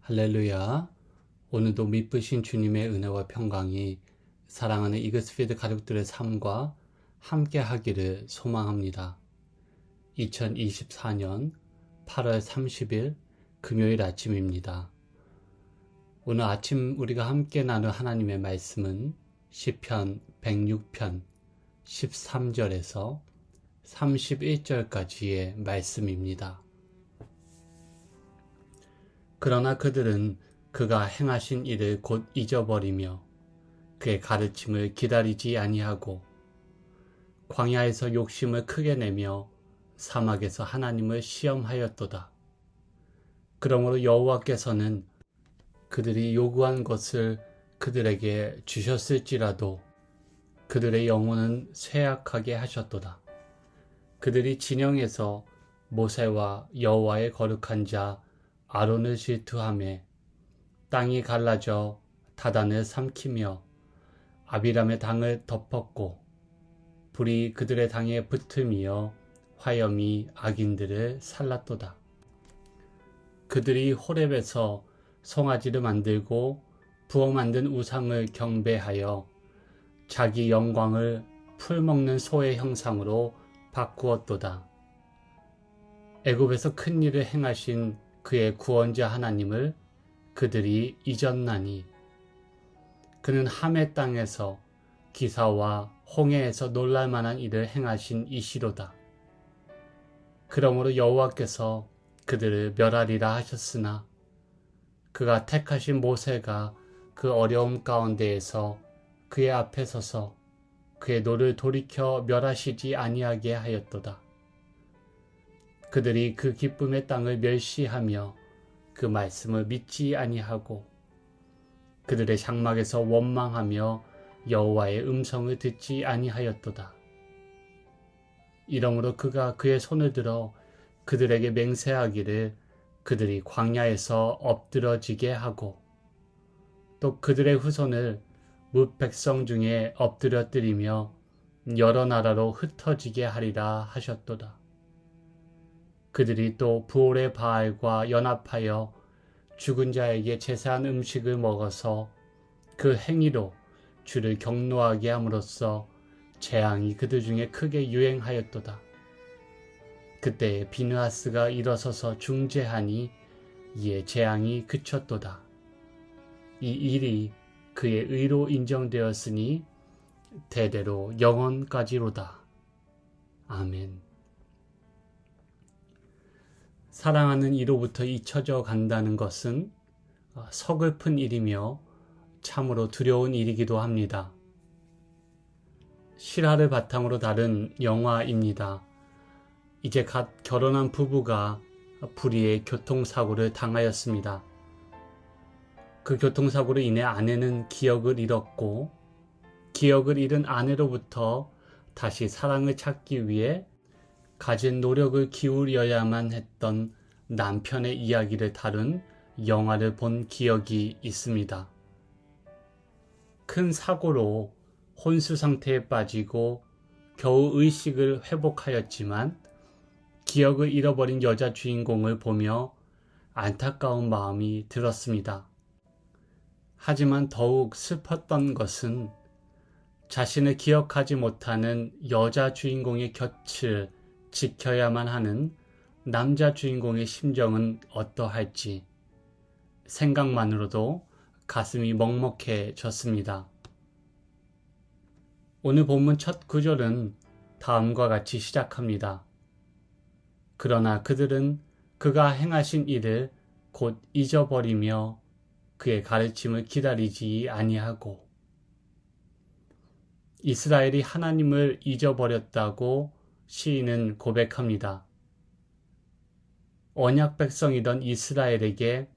할렐루야. 오늘도 믿으신 주님의 은혜와 평강이 사랑하는 이글스피드 가족들의 삶과 함께 하기를 소망합니다. 2024년 8월 30일 금요일 아침입니다. 오늘 아침 우리가 함께 나눌 하나님의 말씀은 시편 106편 13절에서 31절까지의 말씀입니다. 그러나 그들은 그가 행하신 일을 곧 잊어버리며 그의 가르침을 기다리지 아니하고 광야에서 욕심을 크게 내며 사막에서 하나님을 시험하였도다. 그러므로 여호와께서는 그들이 요구한 것을 그들에게 주셨을지라도 그들의 영혼은 쇠약하게 하셨도다. 그들이 진영에서 모세와 여호와의 거룩한 자 아론을 질투하며 땅이 갈라져 다단을 삼키며 아비람의 당을 덮었고 불이 그들의 당에 붙으며 화염이 악인들을 살랐도다. 그들이 호렙에서 송아지를 만들고 부어 만든 우상을 경배하여 자기 영광을 풀먹는 소의 형상으로 바꾸었도다. 애굽에서 큰 일을 행하신 그의 구원자 하나님을 그들이 잊었나니 그는 함의 땅에서 기사와 홍해에서 놀랄만한 일을 행하신 이시로다. 그러므로 여호와께서 그들을 멸하리라 하셨으나 그가 택하신 모세가 그 어려움 가운데에서 그의 앞에 서서 그의 노를 돌이켜 멸하시지 아니하게 하였도다. 그들이 그 기쁨의 땅을 멸시하며 그 말씀을 믿지 아니하고 그들의 장막에서 원망하며 여호와의 음성을 듣지 아니하였도다. 이러므로 그가 그의 손을 들어 그들에게 맹세하기를 그들이 광야에서 엎드러지게 하고 또 그들의 후손을 뭇 백성 중에 엎드려뜨리며 여러 나라로 흩어지게 하리라 하셨도다. 그들이 또 부올의 바알과 연합하여 죽은 자에게 제사한 음식을 먹어서 그 행위로 주를 경노하게 함으로써 재앙이 그들 중에 크게 유행하였도다. 그때 비느하스가 일어서서 중재하니 이에 재앙이 그쳤도다. 이 일이 그의 의로 인정되었으니 대대로 영원까지로다. 아멘. 사랑하는 이로부터 잊혀져 간다는 것은 서글픈 일이며 참으로 두려운 일이기도 합니다. 실화를 바탕으로 다룬 영화입니다. 이제 갓 결혼한 부부가 불의의 교통사고를 당하였습니다. 그 교통사고로 인해 아내는 기억을 잃었고 기억을 잃은 아내로부터 다시 사랑을 찾기 위해 가진 노력을 기울여야만 했던 남편의 이야기를 다룬 영화를 본 기억이 있습니다. 큰 사고로 혼수 상태에 빠지고 겨우 의식을 회복하였지만 기억을 잃어버린 여자 주인공을 보며 안타까운 마음이 들었습니다. 하지만 더욱 슬펐던 것은 자신을 기억하지 못하는 여자 주인공의 곁을 지켜야만 하는 남자 주인공의 심정은 어떠할지 생각만으로도 가슴이 먹먹해졌습니다. 오늘 본문 첫 구절은 다음과 같이 시작합니다. 그러나 그들은 그가 행하신 일을 곧 잊어버리며 그의 가르침을 기다리지 아니하고 이스라엘이 하나님을 잊어버렸다고 시인은 고백합니다. 언약 백성이던 이스라엘에게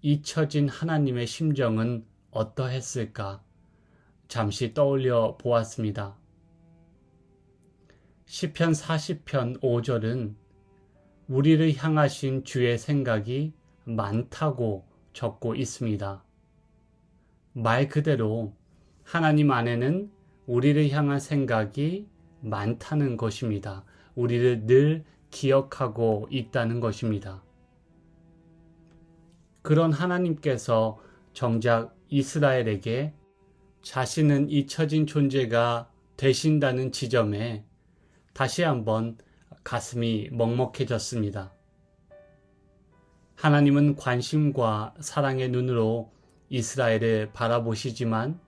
잊혀진 하나님의 심정은 어떠했을까? 잠시 떠올려 보았습니다. 시편 40편 5절은 우리를 향하신 주의 생각이 많다고 적고 있습니다. 말 그대로 하나님 안에는 우리를 향한 생각이 많다는 것입니다. 우리를 늘 기억하고 있다는 것입니다. 그런 하나님께서 정작 이스라엘에게 자신은 잊혀진 존재가 되신다는 지점에 다시 한번 가슴이 먹먹해졌습니다. 하나님은 관심과 사랑의 눈으로 이스라엘을 바라보시지만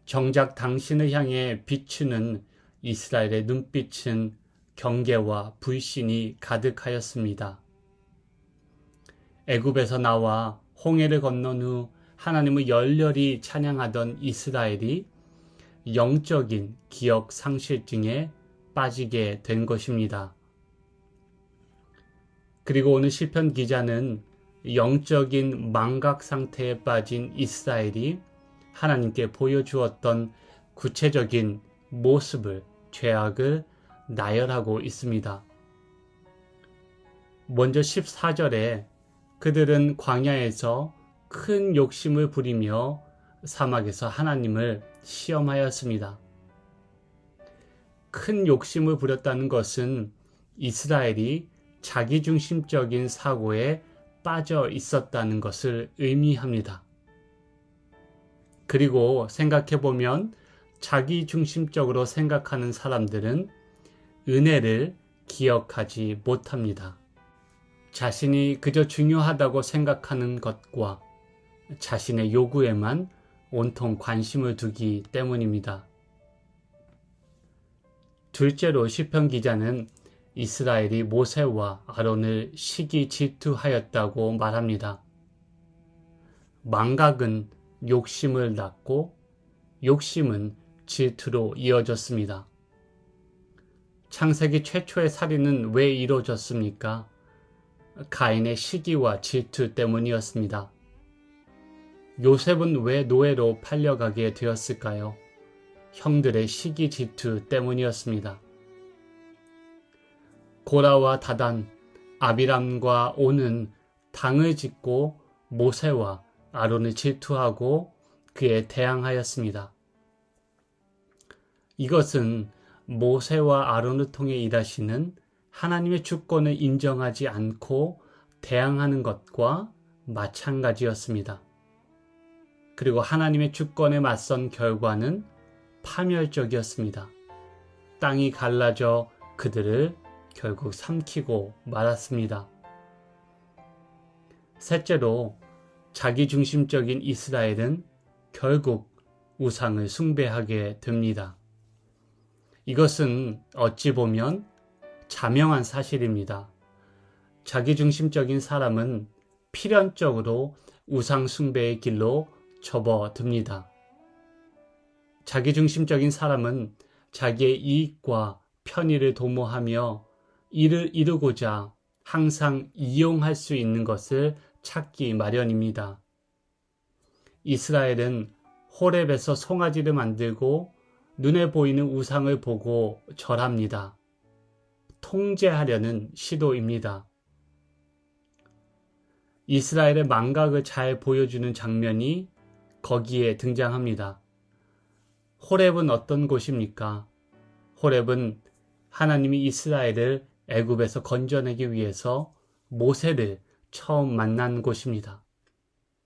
정작 당신을 향해 비추는 이스라엘의 눈빛은 경계와 불신이 가득하였습니다. 애굽에서 나와 홍해를 건넌 후 하나님을 열렬히 찬양하던 이스라엘이 영적인 기억 상실증에 빠지게 된 것입니다. 그리고 오늘 시편 기자는 영적인 망각 상태에 빠진 이스라엘이 하나님께 보여주었던 구체적인 모습을, 죄악을 나열하고 있습니다. 먼저 14절에 그들은 광야에서 큰 욕심을 부리며 사막에서 하나님을 시험하였습니다. 큰 욕심을 부렸다는 것은 이스라엘이 자기중심적인 사고에 빠져 있었다는 것을 의미합니다. 그리고 생각해보면 자기중심적으로 생각하는 사람들은 은혜를 기억하지 못합니다. 자신이 그저 중요하다고 생각하는 것과 자신의 요구에만 온통 관심을 두기 때문입니다. 둘째로 시편 기자는 이스라엘이 모세와 아론을 시기 질투하였다고 말합니다. 망각은 욕심을 낳고 욕심은 질투로 이어졌습니다. 창세기 최초의 살인은 왜 이루어졌습니까? 가인의 시기와 질투 때문이었습니다. 요셉은 왜 노예로 팔려가게 되었을까요? 형들의 시기 질투 때문이었습니다. 고라와 다단, 아비람과 온은 당을 짓고 모세와 아론을 질투하고 그에 대항하였습니다. 이것은 모세와 아론을 통해 일하시는 하나님의 주권을 인정하지 않고 대항하는 것과 마찬가지였습니다. 그리고 하나님의 주권에 맞선 결과는 파멸적이었습니다. 땅이 갈라져 그들을 결국 삼키고 말았습니다. 셋째로 자기중심적인 이스라엘은 결국 우상을 숭배하게 됩니다. 이것은 어찌 보면 자명한 사실입니다. 자기중심적인 사람은 필연적으로 우상 숭배의 길로 접어듭니다. 자기중심적인 사람은 자기의 이익과 편의를 도모하며 이를 이루고자 항상 이용할 수 있는 것을 찾기 마련입니다. 이스라엘은 호렙에서 송아지를 만들고 눈에 보이는 우상을 보고 절합니다. 통제하려는 시도입니다. 이스라엘의 망각을 잘 보여주는 장면이 거기에 등장합니다. 호렙은 어떤 곳입니까? 호렙은 하나님이 이스라엘을 애굽에서 건져내기 위해서 모세를 처음 만난 곳입니다.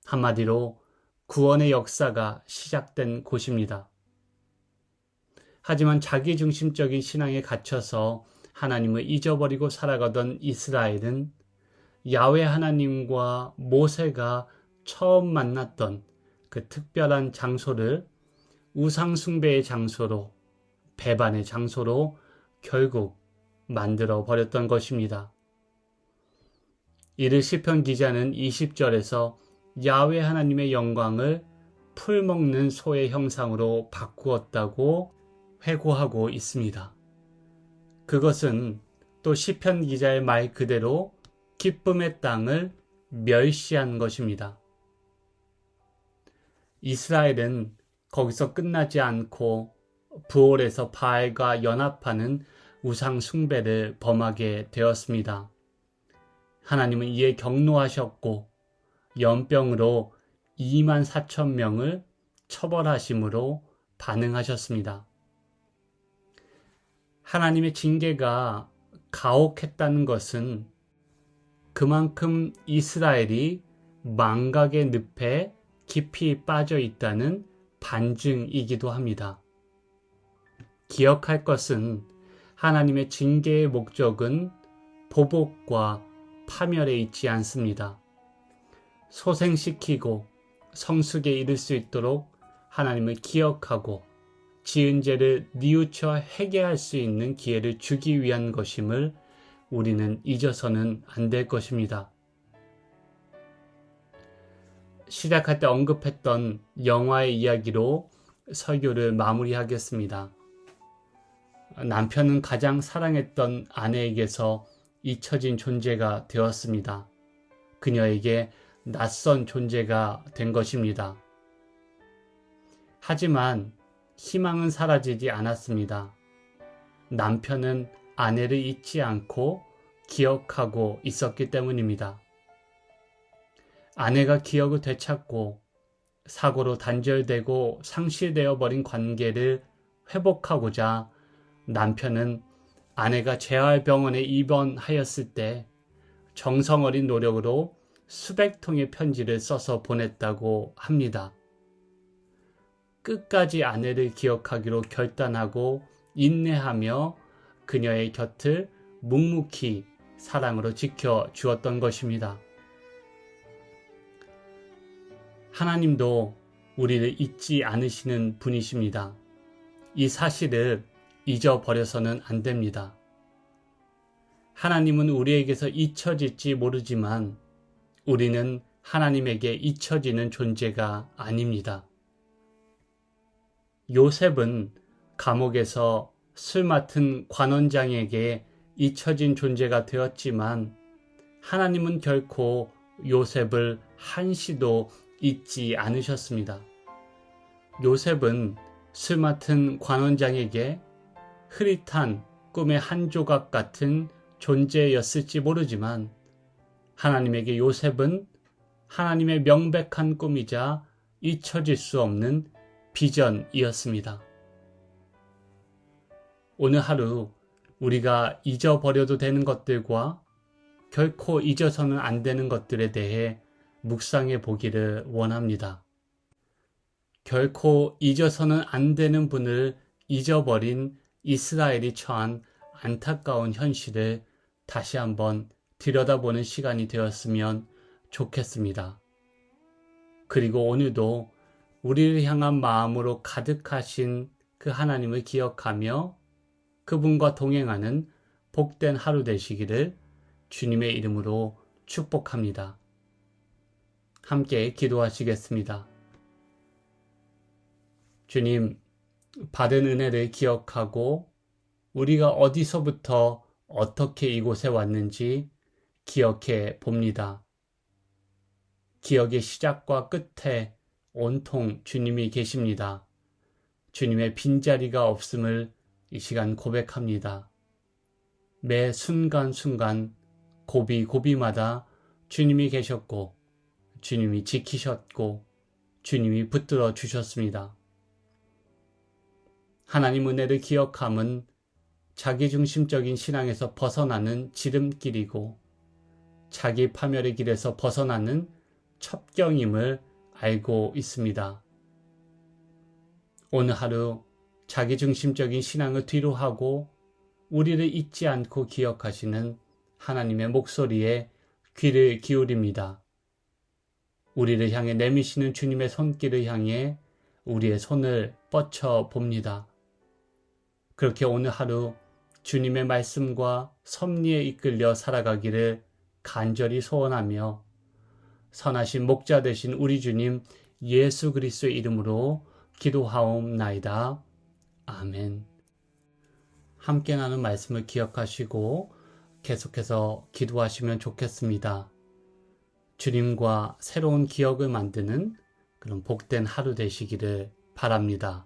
한마디로 구원의 역사가 시작된 곳입니다. 하지만 자기중심적인 신앙에 갇혀서 하나님을 잊어버리고 살아가던 이스라엘은 야훼 하나님과 모세가 처음 만났던 그 특별한 장소를 우상 숭배의 장소로, 배반의 장소로 결국 만들어 버렸던 것입니다. 이를 시편 기자는 20절에서 야훼 하나님의 영광을 풀 먹는 소의 형상으로 바꾸었다고 회고하고 있습니다. 그것은 또 시편 기자의 말 그대로 기쁨의 땅을 멸시한 것입니다. 이스라엘은 거기서 끝나지 않고 부올에서 바알과 연합하는 우상 숭배를 범하게 되었습니다. 하나님은 이에 경노하셨고 연병으로 24,000명을 처벌하심으로 반응하셨습니다. 하나님의 징계가 가혹했다는 것은 그만큼 이스라엘이 망각의 늪에 깊이 빠져 있다는 반증이기도 합니다. 기억할 것은 하나님의 징계의 목적은 보복과 파멸에 있지 않습니다. 소생시키고 성숙에 이를 수 있도록 하나님을 기억하고 지은 죄를 뉘우쳐 회개할 수 있는 기회를 주기 위한 것임을 우리는 잊어서는 안 될 것입니다. 시작할 때 언급했던 영화의 이야기로 설교를 마무리하겠습니다. 남편은 가장 사랑했던 아내에게서 잊혀진 존재가 되었습니다. 그녀에게 낯선 존재가 된 것입니다. 하지만 희망은 사라지지 않았습니다. 남편은 아내를 잊지 않고 기억하고 있었기 때문입니다. 아내가 기억을 되찾고 사고로 단절되고 상실되어 버린 관계를 회복하고자 남편은 아내가 재활병원에 입원하였을 때 정성어린 노력으로 수백 통의 편지를 써서 보냈다고 합니다. 끝까지 아내를 기억하기로 결단하고 인내하며 그녀의 곁을 묵묵히 사랑으로 지켜주었던 것입니다. 하나님도 우리를 잊지 않으시는 분이십니다. 이 사실을 잊어버려서는 안 됩니다. 하나님은 우리에게서 잊혀질지 모르지만 우리는 하나님에게 잊혀지는 존재가 아닙니다. 요셉은 감옥에서 술 맡은 관원장에게 잊혀진 존재가 되었지만 하나님은 결코 요셉을 한시도 잊지 않으셨습니다. 요셉은 술 맡은 관원장에게 흐릿한 꿈의 한 조각 같은 존재였을지 모르지만 하나님에게 요셉은 하나님의 명백한 꿈이자 잊혀질 수 없는 비전이었습니다. 오늘 하루 우리가 잊어버려도 되는 것들과 결코 잊어서는 안 되는 것들에 대해 묵상해 보기를 원합니다. 결코 잊어서는 안 되는 분을 잊어버린 이스라엘이 처한 안타까운 현실을 다시 한번 들여다보는 시간이 되었으면 좋겠습니다. 그리고 오늘도 우리를 향한 마음으로 가득하신 그 하나님을 기억하며 그분과 동행하는 복된 하루 되시기를 주님의 이름으로 축복합니다. 함께 기도하시겠습니다. 주님, 받은 은혜를 기억하고 우리가 어디서부터 어떻게 이곳에 왔는지 기억해 봅니다. 기억의 시작과 끝에 온통 주님이 계십니다. 주님의 빈자리가 없음을 이 시간 고백합니다. 매 순간순간 고비고비마다 주님이 계셨고 주님이 지키셨고 주님이 붙들어 주셨습니다. 하나님 은혜를 기억함은 자기중심적인 신앙에서 벗어나는 지름길이고 자기 파멸의 길에서 벗어나는 첩경임을 알고 있습니다. 오늘 하루 자기중심적인 신앙을 뒤로하고 우리를 잊지 않고 기억하시는 하나님의 목소리에 귀를 기울입니다. 우리를 향해 내미시는 주님의 손길을 향해 우리의 손을 뻗쳐 봅니다. 그렇게 오늘 하루 주님의 말씀과 섭리에 이끌려 살아가기를 간절히 소원하며 선하신 목자 되신 우리 주님 예수 그리스도의 이름으로 기도하옵나이다. 아멘. 함께 나눈 말씀을 기억하시고 계속해서 기도하시면 좋겠습니다. 주님과 새로운 기억을 만드는 그런 복된 하루 되시기를 바랍니다.